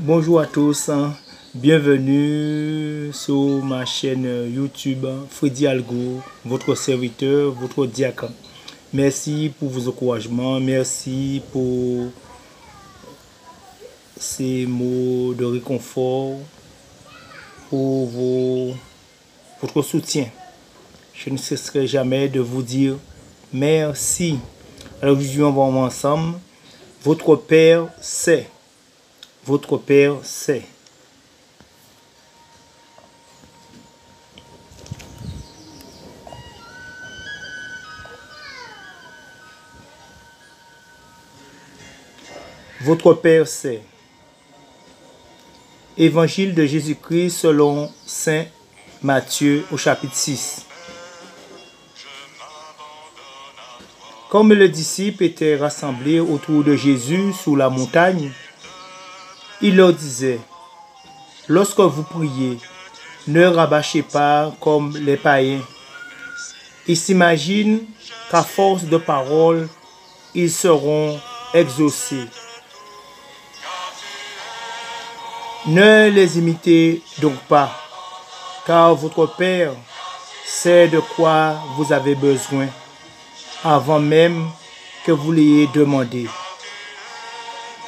Bonjour à tous, bienvenue sur ma chaîne YouTube Freddy Algo, votre serviteur, votre diacre. Merci pour vos encouragements, merci pour ces mots de réconfort, pour votre soutien. Je ne cesserai jamais de vous dire merci. Alors aujourd'hui on va ensemble. Votre Père sait. Votre Père sait. Votre Père sait. Évangile de Jésus-Christ selon Saint Matthieu au chapitre 6. Comme les disciples étaient rassemblés autour de Jésus sous la montagne, il leur disait, « Lorsque vous priez, ne rabâchez pas comme les païens. Ils s'imaginent qu'à force de paroles, ils seront exaucés. Ne les imitez donc pas, car votre Père sait de quoi vous avez besoin, avant même que vous l'ayez demandé.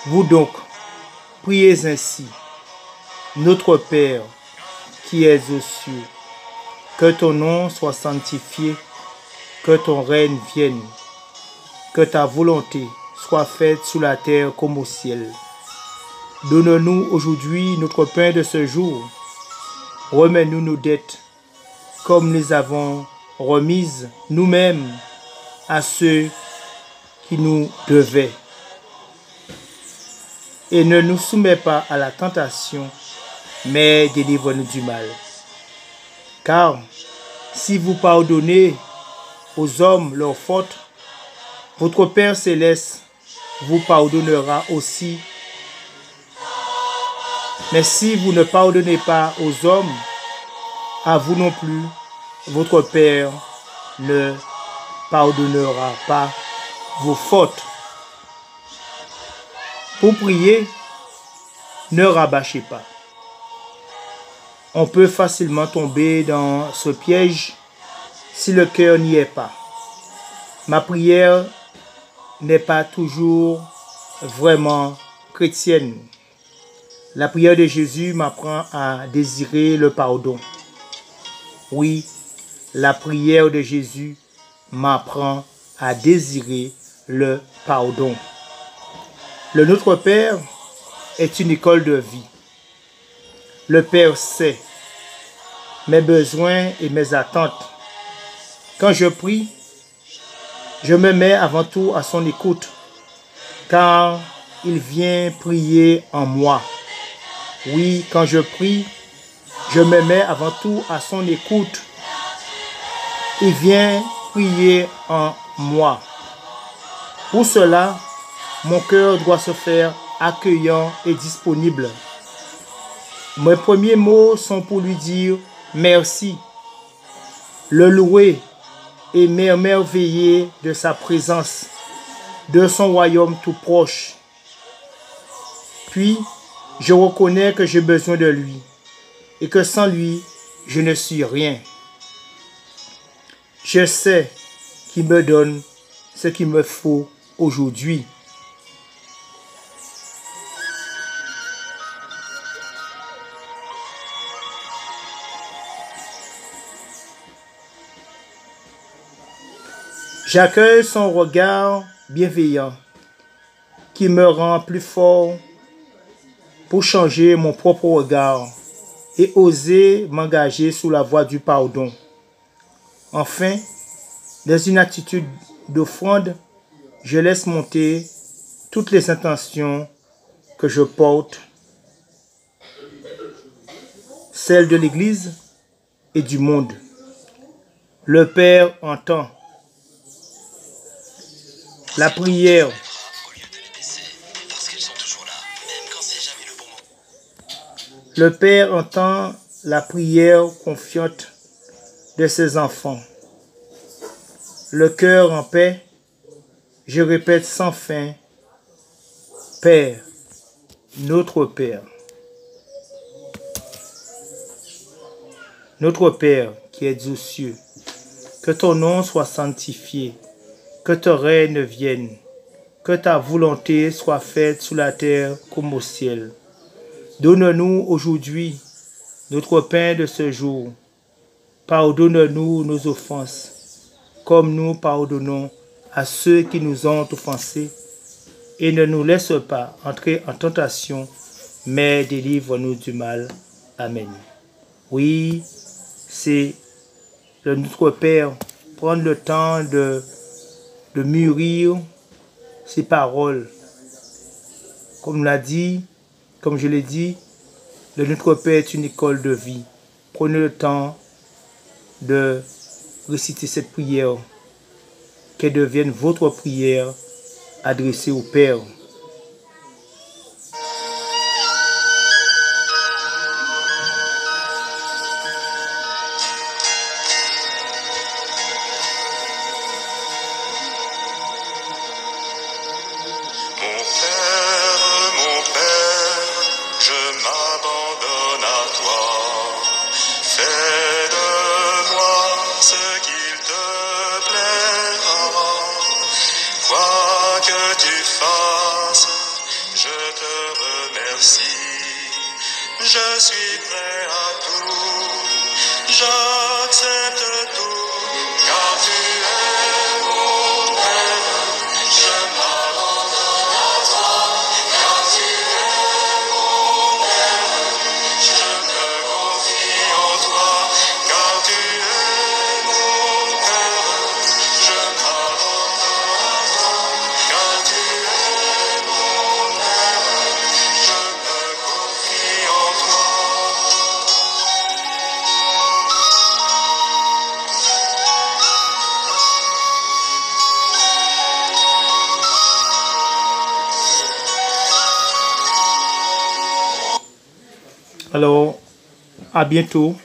Vous donc, priez ainsi. Notre Père, qui es aux cieux, que ton nom soit sanctifié, que ton règne vienne, que ta volonté soit faite sur la terre comme au ciel. Donne-nous aujourd'hui notre pain de ce jour. Remets-nous nos dettes, comme nous avons remises nous-mêmes à ceux qui nous devaient. Et ne nous soumets pas à la tentation, mais délivre-nous du mal. Car si vous pardonnez aux hommes leurs fautes, votre Père céleste vous pardonnera aussi. Mais si vous ne pardonnez pas aux hommes, à vous non plus, votre Père ne pardonnera pas vos fautes. Pour prier, ne rabâchez pas. On peut facilement tomber dans ce piège si le cœur n'y est pas. Ma prière n'est pas toujours vraiment chrétienne. La prière de Jésus m'apprend à désirer le pardon. Oui, la prière de Jésus m'apprend à désirer le pardon. Le Notre Père est une école de vie. Le Père sait mes besoins et mes attentes. Quand je prie, je me mets avant tout à son écoute, car il vient prier en moi. Oui, quand je prie, je me mets avant tout à son écoute. Il vient prier en moi. Pour cela, mon cœur doit se faire accueillant et disponible. Mes premiers mots sont pour lui dire merci, le louer et m'émerveiller de sa présence, de son royaume tout proche. Puis, je reconnais que j'ai besoin de lui et que sans lui, je ne suis rien. Je sais qu'il me donne ce qu'il me faut aujourd'hui. J'accueille son regard bienveillant qui me rend plus fort pour changer mon propre regard et oser m'engager sur la voie du pardon. Enfin, dans une attitude d'offrande, je laisse monter toutes les intentions que je porte, celles de l'Église et du monde. Le Père entend. La prière. Le Père entend la prière confiante de ses enfants. Le cœur en paix, je répète sans fin, Père, notre Père. Notre Père qui es aux cieux, que ton nom soit sanctifié, que ton règne vienne, que ta volonté soit faite sur la terre comme au ciel. Donne-nous aujourd'hui notre pain de ce jour. Pardonne-nous nos offenses, comme nous pardonnons à ceux qui nous ont offensés. Et ne nous laisse pas entrer en tentation, mais délivre-nous du mal. Amen. Oui, c'est notre Père, prendre le temps de mûrir ses paroles. Comme je l'ai dit, le Notre Père est une école de vie. Prenez le temps de réciter cette prière, qu'elle devienne votre prière adressée au Père. Mon Père, je m'abandonne à toi. Fais de moi ce qu'il te plaira. Quoi que tu fasses, je te remercie. Je suis prêt à tout, j'accepte tout, car tu es mon Père. Je m'abandonne à toi, car tu es mon Père. Je me confie en toi, car tu es mon Père. Je m'abandonne à toi, car tu es mon Père. Je me confie en toi. Alors, à bientôt.